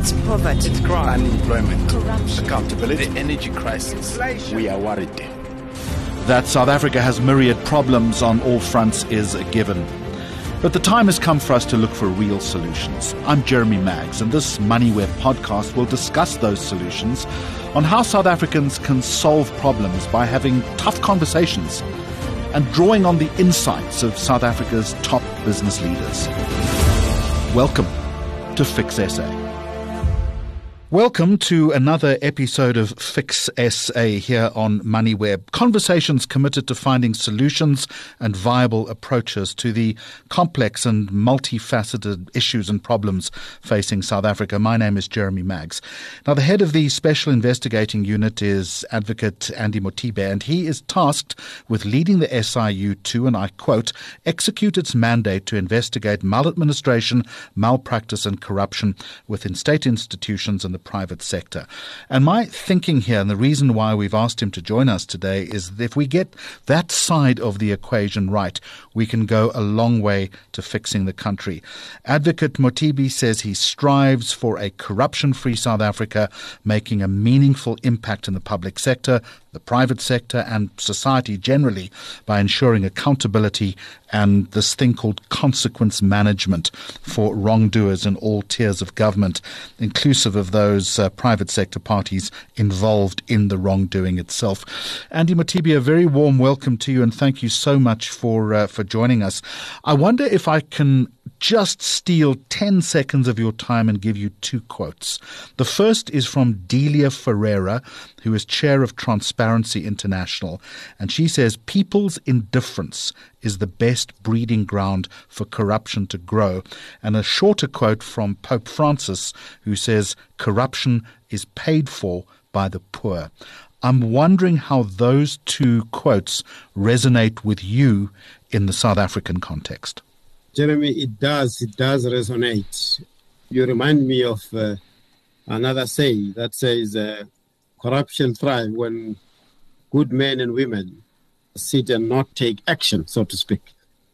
It's poverty. It's crime. Unemployment. Corruption. Accountability. The energy crisis. Inflation. We are worried. That South Africa has myriad problems on all fronts is a given. But the time has come for us to look for real solutions. I'm Jeremy Maggs, and this Moneyweb podcast will discuss those solutions on how South Africans can solve problems by having tough conversations and drawing on the insights of South Africa's top business leaders. Welcome to Fix SA. Welcome to another episode of Fix SA here on Moneyweb. Conversations committed to finding solutions and viable approaches to the complex and multifaceted issues and problems facing South Africa. My name is Jeremy Maggs. Now, the head of the Special Investigating Unit is Advocate Andy Mothibi, and he is tasked with leading the SIU to, and I quote, execute its mandate to investigate maladministration, malpractice and corruption within state institutions and the private sector. And my thinking here, and the reason why we've asked him to join us today, is that if we get that side of the equation right, we can go a long way to fixing the country. Advocate Mothibi says he strives for a corruption-free South Africa, making a meaningful impact in the public sector, the private sector and society generally by ensuring accountability and this thing called consequence management for wrongdoers in all tiers of government, inclusive of those private sector parties involved in the wrongdoing itself. Andy Mothibi, a very warm welcome to you and thank you so much for joining us. I wonder if I can just steal 10 seconds of your time and give you two quotes. The first is from Delia Ferreira, who is chair of Transparency International, and she says, people's indifference is the best breeding ground for corruption to grow. And a shorter quote from Pope Francis, who says, corruption is paid for by the poor. I'm wondering how those two quotes resonate with you in the South African context. Jeremy, it does resonate. You remind me of another saying that says, corruption thrives when good men and women sit and not take action, so to speak.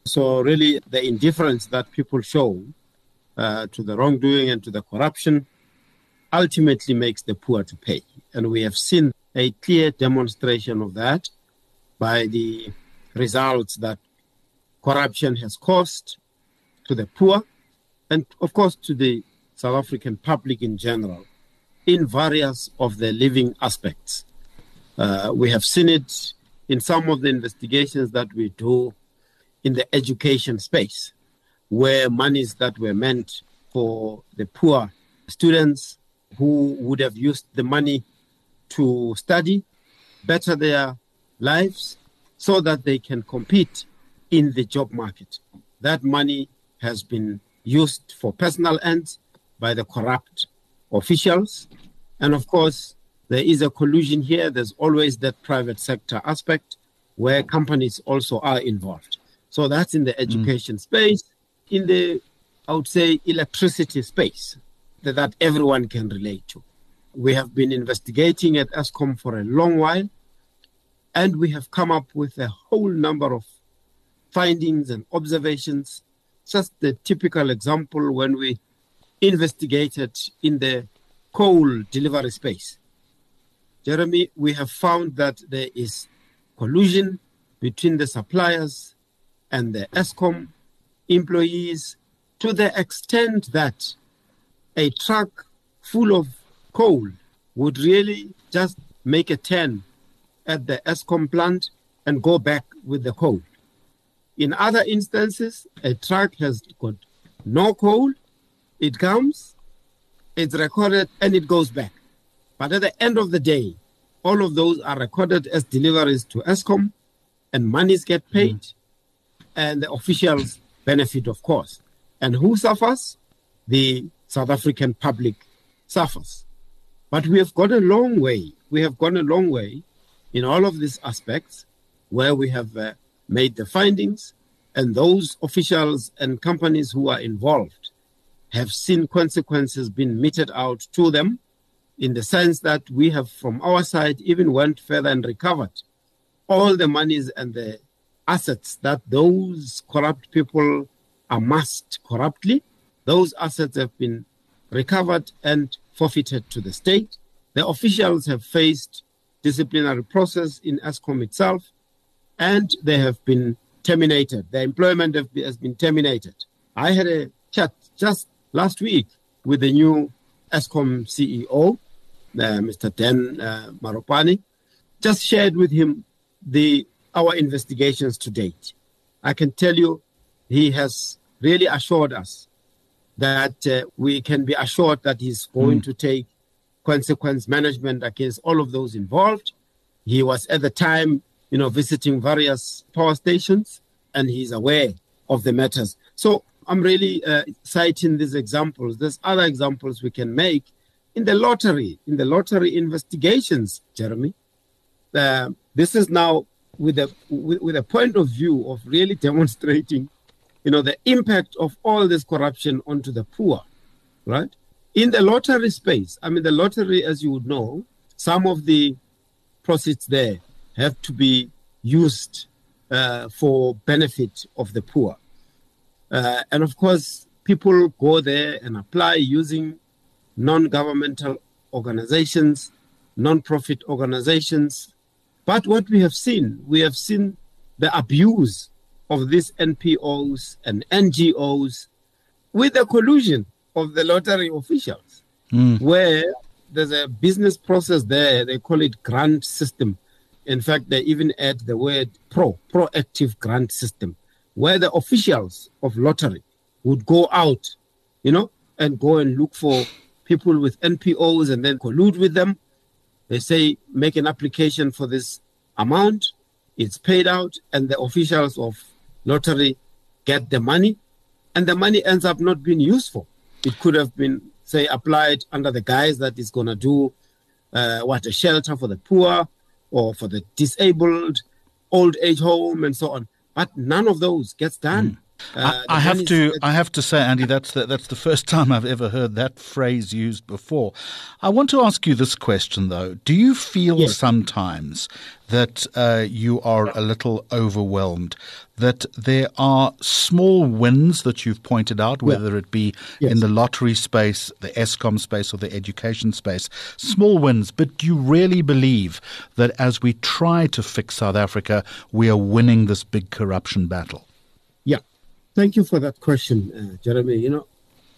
So really, the indifference that people show to the wrongdoing and to the corruption ultimately makes the poor to pay. And we have seen a clear demonstration of that by the results that corruption has caused to the poor and, of course, to the South African public in general in various of the living aspects. We have seen it in some of the investigations that we do in the education space, where monies that were meant for the poor students who would have used the money to study, better their lives, so that they can compete in the job market. That money has been used for personal ends by the corrupt officials. And of course, there is a collusion here. There's always that private sector aspect where companies also are involved. So that's in the education space. In the, I would say, electricity space that everyone can relate to. We have been investigating at Eskom for a long while, and we have come up with a whole number of findings and observations. Just the typical example when we investigated in the coal delivery space. Jeremy, we have found that there is collusion between the suppliers and the Eskom employees to the extent that a truck full of coal would really just make a turn at the Eskom plant and go back with the coal. In other instances, a truck has got no coal, it comes, it's recorded, and it goes back. But at the end of the day, all of those are recorded as deliveries to Eskom, and monies get paid, and the officials benefit, of course. And who suffers? The South African public suffers. But we have gone a long way. We have gone a long way in all of these aspects where we have made the findings, and those officials and companies who are involved have seen consequences being meted out to them, in the sense that we have, from our side, even went further and recovered all the monies and the assets that those corrupt people amassed corruptly. Those assets have been recovered and forfeited to the state. The officials have faced disciplinary process in Eskom itself, and they have been terminated. Their employment has been terminated. I had a chat just last week with the new Eskom CEO, Mr. Dan Maropani. Just shared with him our investigations to date. I can tell you he has really assured us that we can be assured that he's going to take consequence management against all of those involved. He was at the time, visiting various power stations, and he's aware of the matters. So I'm really citing these examples. There's other examples we can make in the lottery investigations, Jeremy. This is now with a point of view of really demonstrating, the impact of all this corruption onto the poor, right? In the lottery space, the lottery, as you would know, some of the proceeds there have to be used for benefit of the poor. And of course, people go there and apply using non-governmental organizations, non-profit organizations. But what we have seen the abuse of these NPOs and NGOs with the collusion of the lottery officials, where there's a business process there. They call it grant system. In fact, they even add the word proactive grant system, where the officials of lottery would go out, and go and look for people with NPOs and then collude with them. They say, make an application for this amount, it's paid out, and the officials of lottery get the money, and the money ends up not being useful. It could have been, say, applied under the guise that it's going to do a shelter for the poor or for the disabled, old age home, and so on. But none of those gets done. I have to say, Andy, that's the first time I've ever heard that phrase used before. I want to ask you this question, though. Do you feel sometimes that you are a little overwhelmed, that there are small wins that you've pointed out, whether it be in the lottery space, the Eskom space, or the education space, small wins, but do you really believe that as we try to fix South Africa, we are winning this big corruption battle? Yeah. Thank you for that question, Jeremy.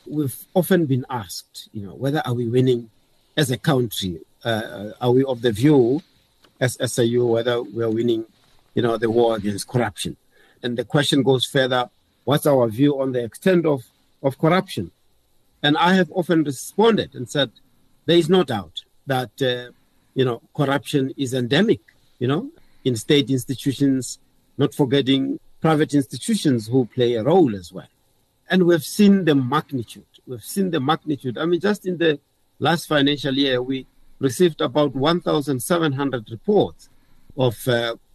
We've often been asked, whether are we winning as a country? Are we of the view as SAU whether we're winning, the war against corruption? And the question goes further, what's our view on the extent of corruption? And I have often responded and said, there is no doubt that, corruption is endemic, in state institutions, not forgetting private institutions who play a role as well. And we've seen the magnitude. Just in the last financial year, we received about 1,700 reports of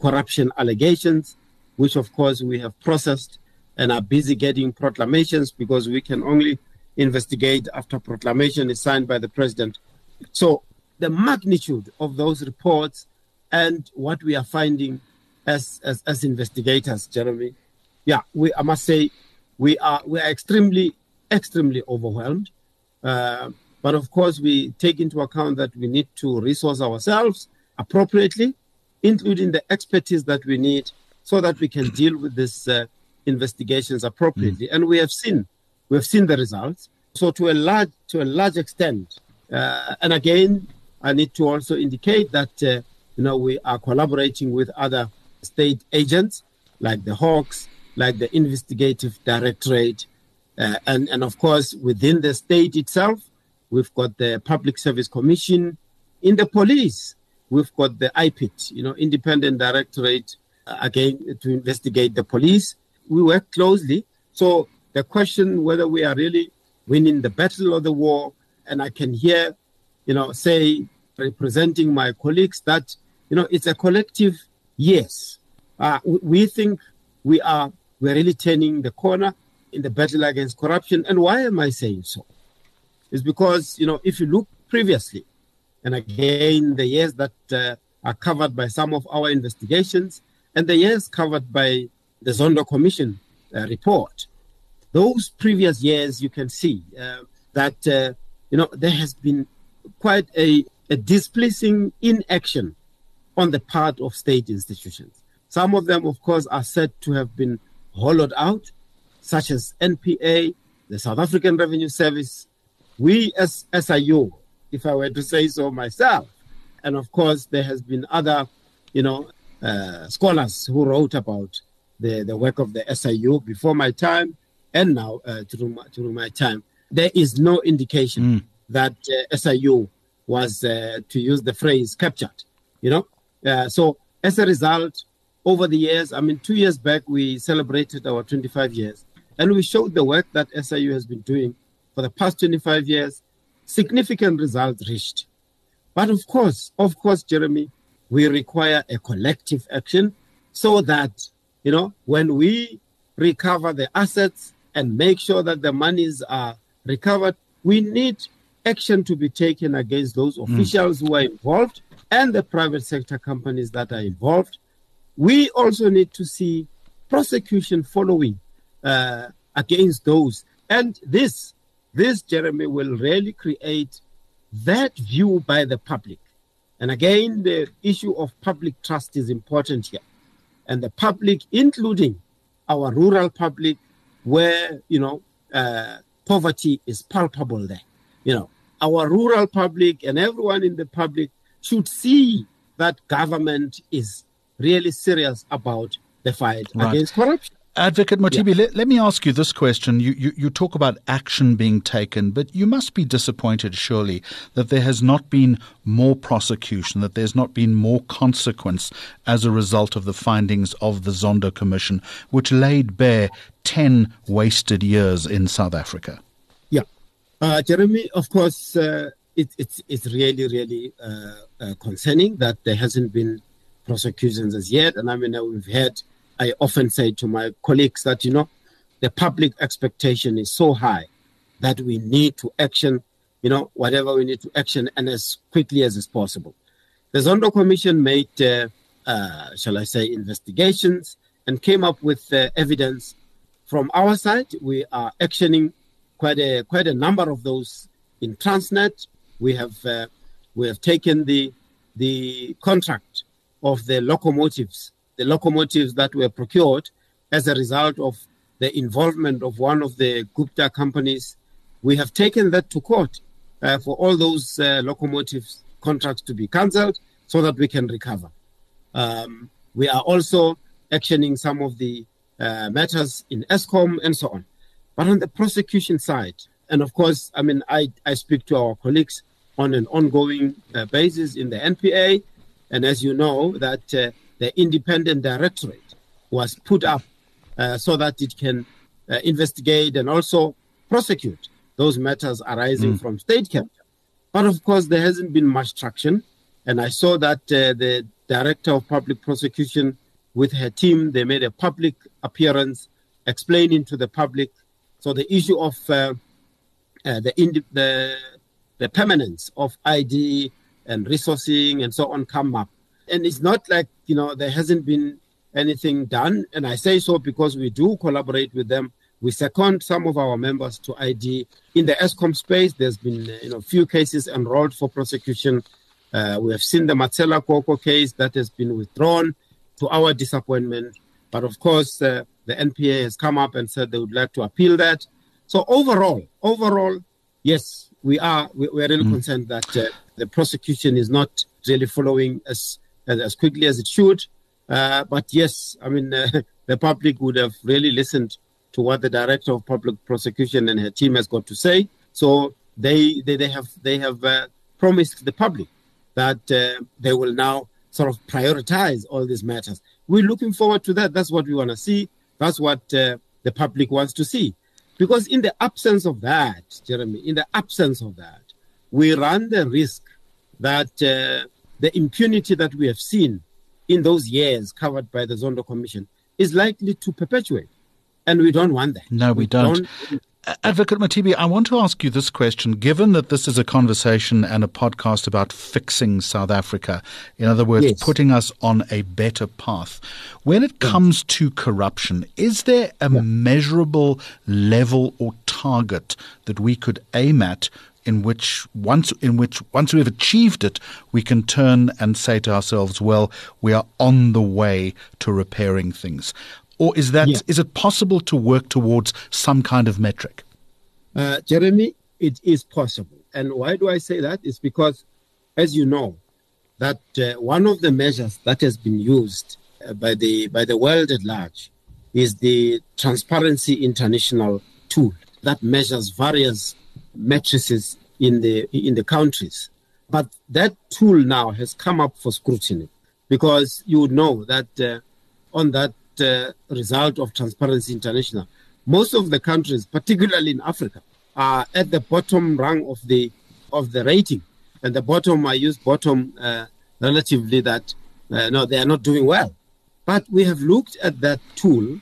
corruption allegations, which of course we have processed and are busy getting proclamations, because we can only investigate after proclamation is signed by the president. So the magnitude of those reports and what we are finding as investigators, Jeremy, I must say we are extremely overwhelmed. But of course, we take into account that we need to resource ourselves appropriately, including the expertise that we need, so that we can deal with these investigations appropriately. And we've seen the results. So to a large extent, and again, I need to also indicate that we are collaborating with other state agents like the Hawks, like the Investigative Directorate, and of course within the state itself, we've got the Public Service Commission. In the police, we've got the IPIT, Independent Directorate, again to investigate the police. We work closely. So the question whether we are really winning the battle or the war, and I can hear, say, representing my colleagues that, it's a collective yes. We think we're really turning the corner in the battle against corruption. And why am I saying so? It's because, if you look previously, and again, the years that are covered by some of our investigations, and the years covered by the Zondo Commission report, those previous years, you can see that, there has been quite a displeasing inaction on the part of state institutions. Some of them, of course, are said to have been hollowed out, such as NPA, the South African Revenue Service. We as SIU, if I were to say so myself, and of course there has been other, scholars who wrote about the work of the SIU before my time and now through my time. There is no indication that SIU was, to use the phrase, captured. So as a result, over the years, 2 years back, we celebrated our 25 years, and we showed the work that SIU has been doing for the past 25 years, significant results reached. But of course, Jeremy, we require a collective action so that, when we recover the assets and make sure that the monies are recovered, we need action to be taken against those officials who are involved and the private sector companies that are involved. We also need to see prosecution following against those. And this, Jeremy, will really create that view by the public. And again, the issue of public trust is important here. And the public, including our rural public, where, poverty is palpable there. Our rural public and everyone in the public should see that government is really serious about the fight against corruption. Advocate Mothibi, let me ask you this question. You talk about action being taken, but you must be disappointed, surely, that there has not been more prosecution, that there's not been more consequence as a result of the findings of the Zondo Commission, which laid bare 10 wasted years in South Africa. Yeah. Jeremy, of course, it's really, really concerning that there hasn't been prosecutions as yet. And I often say to my colleagues that, the public expectation is so high that we need to action, whatever we need to action, and as quickly as is possible. The Zondo Commission made, investigations and came up with evidence. From our side, we are actioning quite a number of those in Transnet. We have taken the contract of the locomotives that were procured as a result of the involvement of one of the Gupta companies. We have taken that to court for all those locomotives contracts to be cancelled so that we can recover. We are also actioning some of the matters in Eskom and so on. But on the prosecution side, and of course, I speak to our colleagues on an ongoing basis in the NPA, and as you know, that the independent directorate was put up so that it can investigate and also prosecute those matters arising from state capture. But of course, there hasn't been much traction. And I saw that the Director of Public Prosecution with her team, they made a public appearance explaining to the public. So the issue of the permanence of ID and resourcing and so on come up. And it's not like, there hasn't been anything done. And I say so because we do collaborate with them. We second some of our members to ID. In the Eskom space, there's been a few cases enrolled for prosecution. We have seen the Matsela Koko case that has been withdrawn to our disappointment. But of course, the NPA has come up and said they would like to appeal that. So overall, yes, we're really concerned that the prosecution is not really following as quickly as it should. But yes, the public would have really listened to what the Director of Public Prosecution and her team has got to say. So they have promised the public that they will now sort of prioritize all these matters. We're looking forward to that. That's what we want to see. That's what the public wants to see. Because in the absence of that, Jeremy, we run the risk that the impunity that we have seen in those years covered by the Zondo Commission is likely to perpetuate. And we don't want that. No, we don't. Advocate Mothibi, I want to ask you this question. Given that this is a conversation and a podcast about fixing South Africa, in other words, putting us on a better path, when it comes to corruption, is there a measurable level or target that we could aim at in which once we've achieved it, we can turn and say to ourselves, well, we are on the way to repairing things? Or is it possible to work towards some kind of metric? Jeremy, it is possible. And why do I say that? It's because, as you know, that one of the measures that has been used by the world at large is the Transparency International tool that measures various matrices in the countries. But that tool now has come up for scrutiny, because you would know that on that result of Transparency International, most of the countries, particularly in Africa, are at the bottom rung of the rating. And the bottom, I use bottom relatively that, no, they are not doing well. But we have looked at that tool.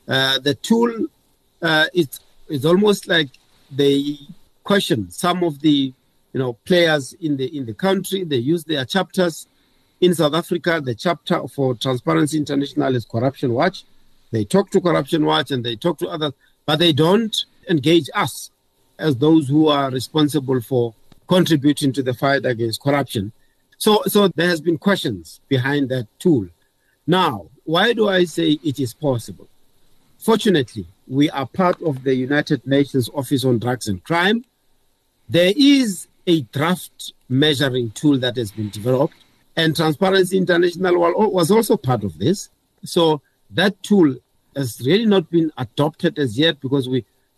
The tool, it's almost like they question some of the players in the country. They use their chapters. In South Africa, the chapter for Transparency International is Corruption Watch. They talk to Corruption Watch and they talk to others, but they don't engage us as those who are responsible for contributing to the fight against corruption. So there has been questions behind that tool. Now, why do I say it is possible? Fortunately, we are part of the United Nations Office on Drugs and Crime. There is a draft measuring tool that has been developed, and Transparency International was also part of this. So that tool has really not been adopted as yet, because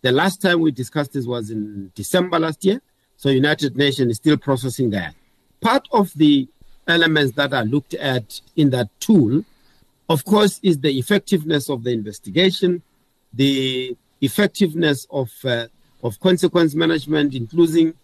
the last time we discussed this was in December last year. So United Nations is still processing that. Part of the elements that are looked at in that tool, of course, is the effectiveness of the investigation, the effectiveness of consequence management, including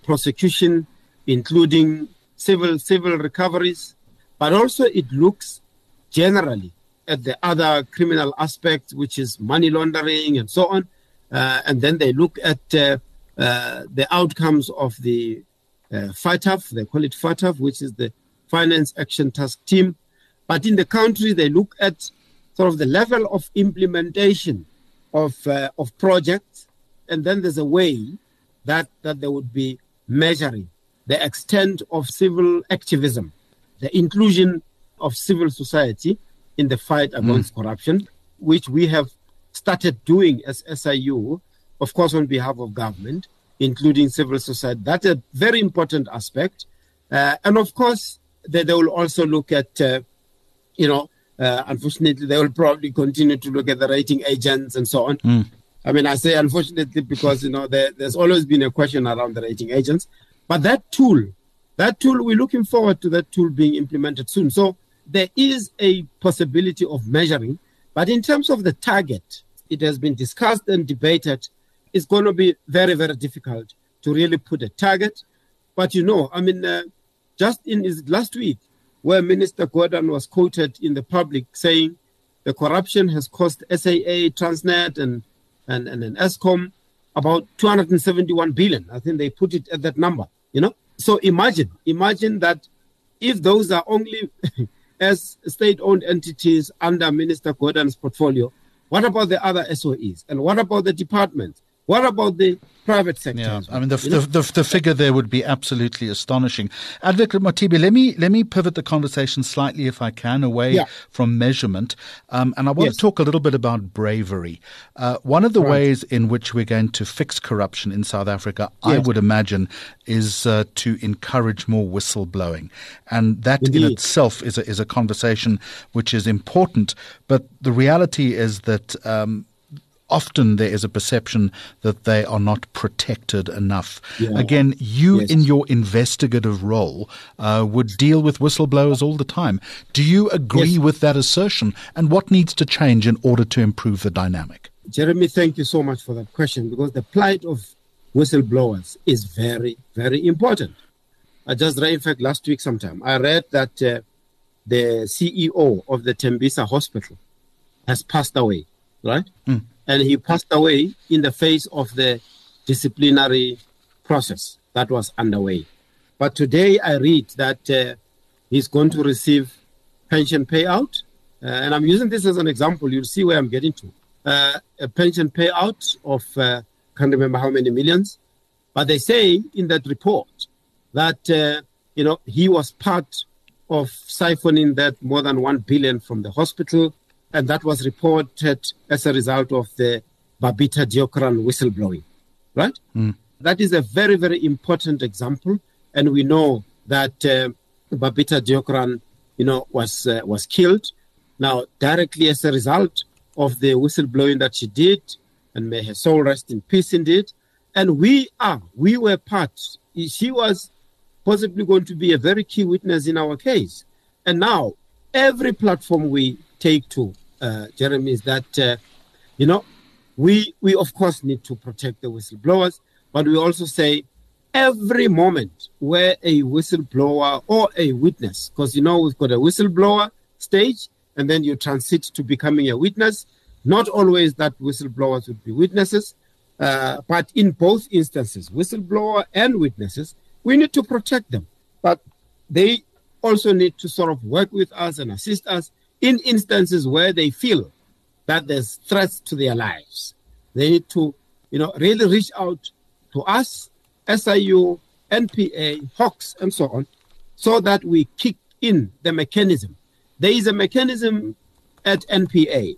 prosecution, including civil recoveries, but also it looks generally at the other criminal aspects, which is money laundering and so on. And then they look at the outcomes of the FATF, they call it FATF, which is the Finance Action Task Team. But in the country, they look at sort of the level of implementation of projects. And then there's a way that they would be measuring the extent of civil activism, the inclusion of civil society in the fight against corruption, which we have started doing as SIU, of course, on behalf of government, including civil society. That's a very important aspect. And of course, they will also look at, unfortunately, they will probably continue to look at the rating agents and so on. I mean, I say unfortunately because, there's always been a question around the rating agents. But that tool, we're looking forward to that tool being implemented soon. So there is a possibility of measuring. But in terms of the target, it has been discussed and debated. It's going to be very, very difficult to really put a target. But, just in his last week, where Minister Gordhan was quoted in the public saying the corruption has cost SAA, Transnet, and Eskom about 271 billion. I think they put it at that number, So imagine that if those are only as state-owned entities under Minister Gordhan's portfolio, what about the other SOEs? And what about the departments? What about the private sector? Yeah, I mean, the figure there would be absolutely astonishing. Advocate Mothibi, let me pivot the conversation slightly, if I can, away from measurement. And I want to talk a little bit about bravery. One of the ways in which we're going to fix corruption in South Africa, I would imagine, is to encourage more whistleblowing. And that in itself is a conversation which is important. But the reality is that often there is a perception that they are not protected enough. Yeah. Again, in your investigative role would deal with whistleblowers all the time. Do you agree with that assertion? And what needs to change in order to improve the dynamic? Jeremy, thank you so much for that question, because the plight of whistleblowers is very, very important. I just read, in fact, last week sometime, I read that the CEO of the Tembisa Hospital has passed away, right? And he passed away in the face of the disciplinary process that was underway. But today I read that he's going to receive pension payout. And I'm using this as an example. You'll see where I'm getting to. A pension payout of, can't remember how many millions. But they say in that report that, he was part of siphoning that more than 1 billion from the hospital, and that was reported as a result of the Babita Deokaran whistleblowing, right? That is a very, very important example, and we know that Babita Deokaran, was killed now directly as a result of the whistleblowing that she did, and may her soul rest in peace indeed. And we were part. She was possibly going to be a very key witness in our case. And now every platform we take to, Jeremy, is that, we of course need to protect the whistleblowers, but we also say every moment where a whistleblower or a witness, because, we've got a whistleblower stage, and then you transit to becoming a witness. Not always that whistleblowers would be witnesses, but in both instances, whistleblower and witnesses, we need to protect them. But they also need to sort of work with us and assist us in instances where they feel that there's threats to their lives. They need to, really reach out to us, SIU, NPA, Hawks, and so on, so that we kick in the mechanism. There is a mechanism at NPA,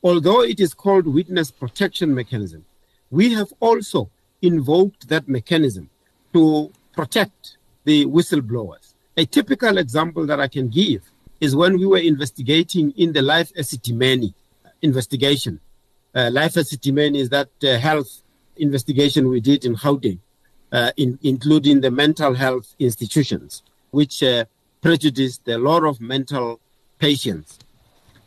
although it is called Witness Protection Mechanism. We have also invoked that mechanism to protect the whistleblowers. A typical example that I can give is when we were investigating in the Life Esitimeni investigation. Life Esitimeni is that health investigation we did in Gauteng, including the mental health institutions, which prejudiced a lot of mental patients.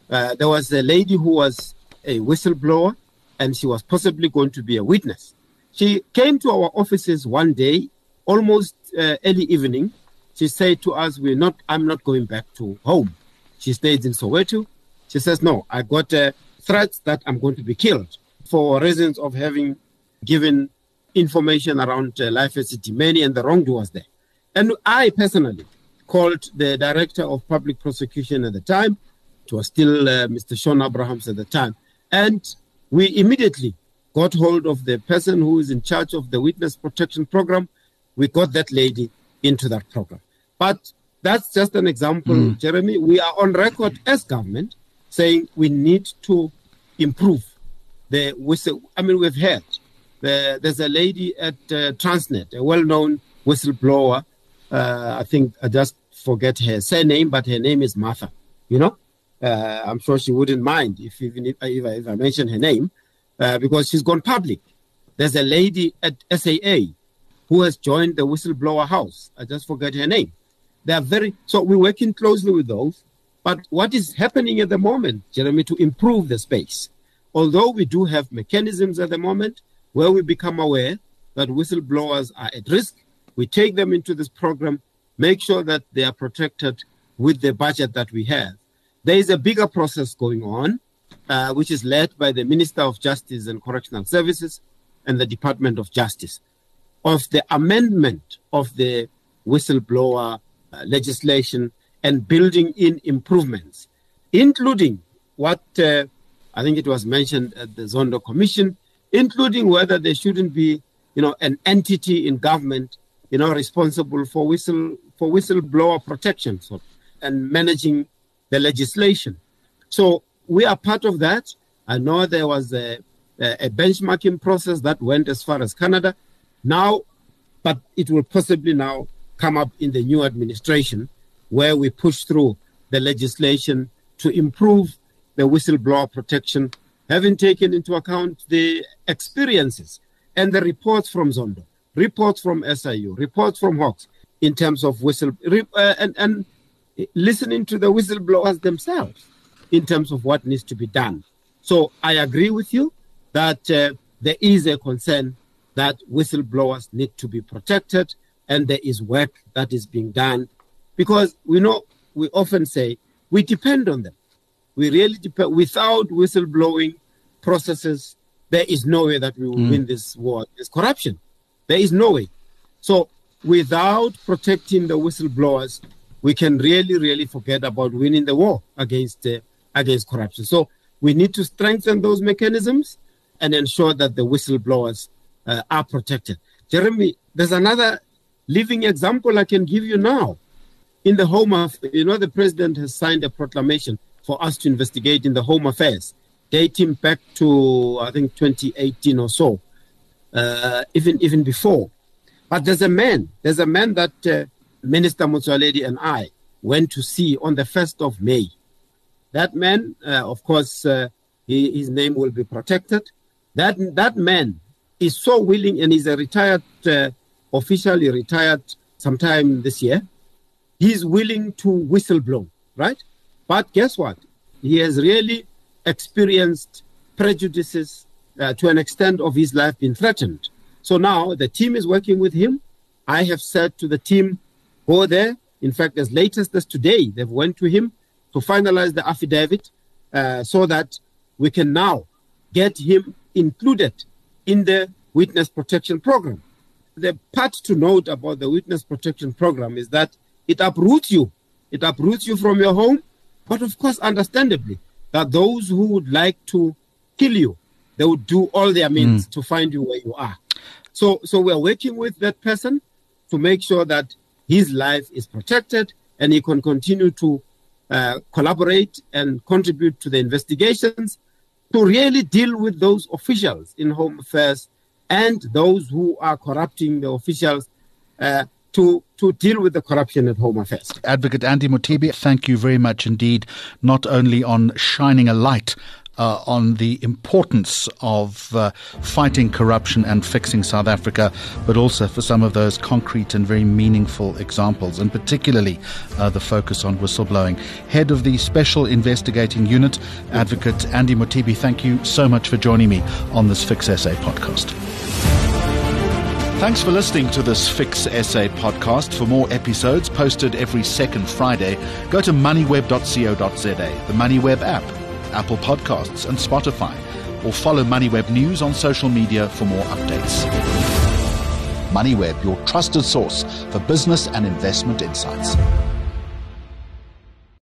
There was a lady who was a whistleblower, and she was possibly going to be a witness. She came to our offices one day, almost early evening. She said to us, I'm not going back to home. She stayed in Soweto. She says, no, I got threats that I'm going to be killed for reasons of having given information around Life Esitimeni and the wrongdoers there. And I personally called the director of public prosecution at the time. It was still Mr. Sean Abrahams at the time. And we immediately got hold of the person who is in charge of the witness protection program. We got that lady into that program. But that's just an example, Jeremy. We are on record as government saying we need to improve the whistle. I mean, we've heard there's a lady at Transnet, a well-known whistleblower. I think I just forget her surname, but her name is Martha. I'm sure she wouldn't mind if I mention her name, because she's gone public. There's a lady at SAA who has joined the whistleblower house. I just forget her name. So we're working closely with those. But what is happening at the moment, Jeremy, to improve the space? Although we do have mechanisms at the moment where we become aware that whistleblowers are at risk, we take them into this program, make sure that they are protected with the budget that we have. There is a bigger process going on, which is led by the Minister of Justice and Correctional Services and the Department of Justice, of the amendment of the whistleblower legislation and building in improvements, including what I think it was mentioned at the Zondo Commission, including whether there shouldn't be, an entity in government, responsible for whistleblower protection and managing the legislation. So we are part of that. I know there was a benchmarking process that went as far as Canada now, but it will possibly now come up in the new administration where we push through the legislation to improve the whistleblower protection, having taken into account the experiences and the reports from Zondo, reports from SIU, reports from Hawks in terms of and listening to the whistleblowers themselves in terms of what needs to be done. So I agree with you that there is a concern that whistleblowers need to be protected, and there is work that is being done, because we often say we depend on them. We really depend. Without whistleblowing processes, there is no way that we will win this war against corruption. There is no way. So without protecting the whistleblowers, we can really, really forget about winning the war against corruption. So we need to strengthen those mechanisms and ensure that the whistleblowers are protected. Jeremy, there's another living example I can give you now. In the Home Affairs, the president has signed a proclamation for us to investigate in the Home Affairs, dating back to, I think, 2018 or so, even before. But there's a man that Minister Motsoaledi and I went to see on the 1st of May. That man, of course, his name will be protected. That man is so willing, and he's a retired, officially retired sometime this year. He's willing to whistleblow, right? But guess what? He has really experienced prejudices to an extent of his life being threatened. So now the team is working with him. I have said to the team, go there. In fact, as latest as today, they've went to him to finalize the affidavit so that we can now get him included in the witness protection program. The part to note about the witness protection program is that it uproots you. It uproots you from your home. But of course, understandably, that those who would like to kill you, they would do all their means to find you where you are. So we're working with that person to make sure that his life is protected and he can continue to collaborate and contribute to the investigations to really deal with those officials in Home Affairs and those who are corrupting the officials to deal with the corruption at Home Affairs. Advocate Andy Mothibi, thank you very much indeed, not only on shining a light on the importance of fighting corruption and fixing South Africa, but also for some of those concrete and very meaningful examples, and particularly the focus on whistleblowing. Head of the Special Investigating Unit, Advocate Andy Mothibi, thank you so much for joining me on this Fix SA podcast. Thanks for listening to this Fix SA podcast. For more episodes posted every second Friday, go to moneyweb.co.za, the Moneyweb app, Apple Podcasts and Spotify, or follow Moneyweb News on social media for more updates. Moneyweb, your trusted source for business and investment insights.